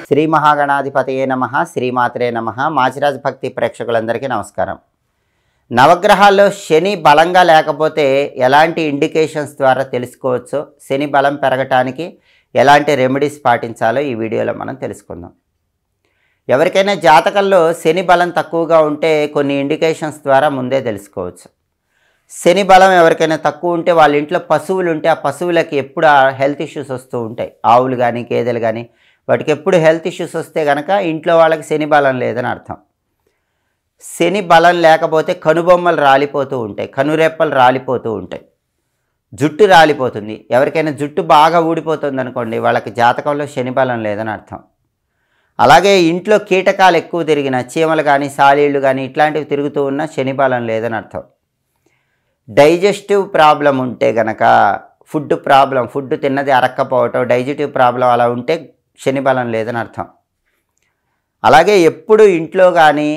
శ్రీ మహాగణాధిపతయే నమః, శ్రీమాత్రే నమః. మాచిరాజ్ భక్తి ప్రేక్షకులందరికీ నమస్కారం. నవగ్రహాల్లో శని బలంగా లేకపోతే ఎలాంటి ఇండికేషన్స్ ద్వారా తెలుసుకోవచ్చో, శని బలం పెరగటానికి ఎలాంటి రెమెడీస్ పాటించాలో ఈ వీడియోలో మనం తెలుసుకుందాం. ఎవరికైనా జాతకంలో శని బలం తక్కువగా ఉంటే కొన్ని ఇండికేషన్స్ ద్వారా ముందే తెలుసుకోవచ్చు. శని బలం ఎవరికైనా తక్కువ ఉంటే వాళ్ళ ఇంట్లో పశువులు ఉంటే ఆ పశువులకి ఎప్పుడు హెల్త్ ఇష్యూస్ వస్తూ ఉంటాయి. ఆవులు కానీ గేదెలు కానీ వాటికి ఎప్పుడు హెల్త్ ఇష్యూస్ వస్తే కనుక ఇంట్లో వాళ్ళకి శని బలం లేదని అర్థం. శని బలం లేకపోతే కనుబొమ్మలు రాలిపోతూ ఉంటాయి, కనురెప్పలు రాలిపోతూ ఉంటాయి, జుట్టు రాలిపోతుంది. ఎవరికైనా జుట్టు బాగా ఊడిపోతుంది అనుకోండి, వాళ్ళకి జాతకంలో శని బలం లేదని అర్థం. అలాగే ఇంట్లో కీటకాలు ఎక్కువ తిరిగిన, చీమలు కానీ సాలీళ్ళు కానీ ఇట్లాంటివి తిరుగుతూ ఉన్న శని బలం లేదని అర్థం. డైజెస్టివ్ ప్రాబ్లం ఉంటే గనక, ఫుడ్ తిన్నది అరక్కపోవటం, డైజెస్టివ్ ప్రాబ్లం అలా ఉంటే శని బలం లేదని అర్థం. అలాగే ఎప్పుడు ఇంట్లో కానీ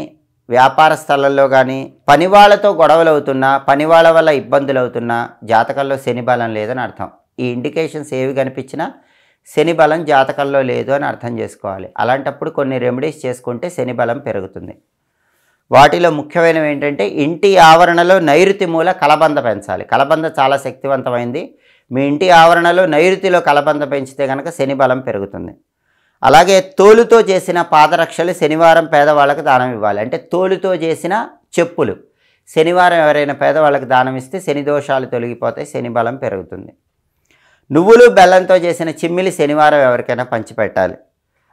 వ్యాపార స్థలంలో కానీ పనివాళ్లతో గొడవలు అవుతున్నా, పనివాళ్ళ వల్ల ఇబ్బందులు అవుతున్నా జాతకంలో శని బలం లేదని అర్థం. ఈ ఇండికేషన్స్ ఏవి కనిపించినా శని బలం జాతకంలో లేదు అని అర్థం చేసుకోవాలి. అలాంటప్పుడు కొన్ని రెమెడీస్ చేసుకుంటే శని బలం పెరుగుతుంది. వాటిలో ముఖ్యమైనవి ఏంటంటే, ఇంటి ఆవరణలో నైరుతి మూల కలబంద పెంచాలి. కలబంద చాలా శక్తివంతమైంది. మీ ఇంటి ఆవరణలో నైరుతిలో కలబంద పెంచితే కనుక శని బలం పెరుగుతుంది. అలాగే తోలుతో చేసిన పాదరక్షలు శనివారం పేదవాళ్ళకి దానం ఇవ్వాలి. అంటే తోలుతో చేసిన చెప్పులు శనివారం ఎవరైనా పేదవాళ్ళకి దానం ఇస్తే శని దోషాలు తొలగిపోతాయి, శని బలం పెరుగుతుంది. నువ్వులు బెల్లంతో చేసిన చిమ్మిలి శనివారం ఎవరికైనా పంచిపెట్టాలి.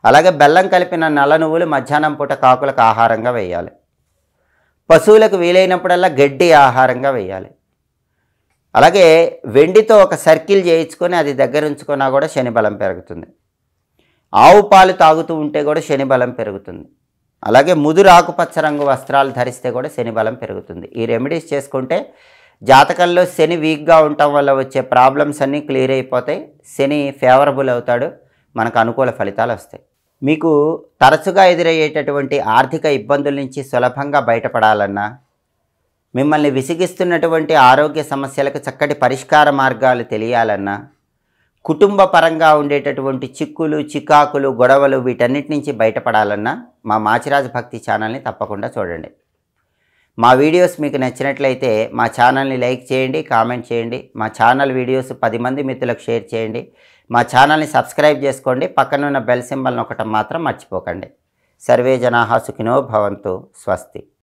అలాగే బెల్లం కలిపిన నల్ల నువ్వులు మధ్యాహ్నం పూట కాకులకు ఆహారంగా వేయాలి. పశువులకు వీలైనప్పుడల్లా గడ్డి ఆహారంగా వేయాలి. అలాగే వెండితో ఒక సర్కిల్ చేయించుకొని అది దగ్గర ఉంచుకున్నా కూడా శని బలం పెరుగుతుంది. ఆవు పాలు తాగుతూ ఉంటే కూడా శని బలం పెరుగుతుంది. అలాగే ముదురు ఆకుపచ్చ రంగు వస్త్రాలు ధరిస్తే కూడా శని బలం పెరుగుతుంది. ఈ రెమెడీస్ చేసుకుంటే జాతకంలో శని వీక్గా ఉండటం వల్ల వచ్చే ప్రాబ్లమ్స్ అన్నీ క్లియర్ అయిపోతాయి. శని ఫేవరబుల్ అవుతాడు, మనకు అనుకూల ఫలితాలు వస్తాయి. మీకు తరచుగా ఎదురయ్యేటటువంటి ఆర్థిక ఇబ్బందుల నుంచి సులభంగా బయటపడాలన్నా, మిమ్మల్ని విసిగిస్తున్నటువంటి ఆరోగ్య సమస్యలకు చక్కటి పరిష్కార మార్గాలు తెలియాలన్నా, కుటుంబ పరంగా ఉండేటటువంటి చిక్కులు చికాకులు గొడవలు వీటన్నిటి నుంచి బయటపడాలన్నా మా మాచిరాజ్ భక్తి ఛానల్ని తప్పకుండా చూడండి. మా వీడియోస్ మీకు నచ్చినట్లయితే మా ఛానల్ని లైక్ చేయండి, కామెంట్ చేయండి. మా ఛానల్ వీడియోస్ 10 మంది మిత్రులకు షేర్ చేయండి. మా ఛానల్ని సబ్స్క్రైబ్ చేసుకోండి. పక్కనున్న బెల్ సింబల్ నొక్కటం మాత్రం మర్చిపోకండి. సర్వే జనాః సుఖినో భవంతు. స్వస్తి.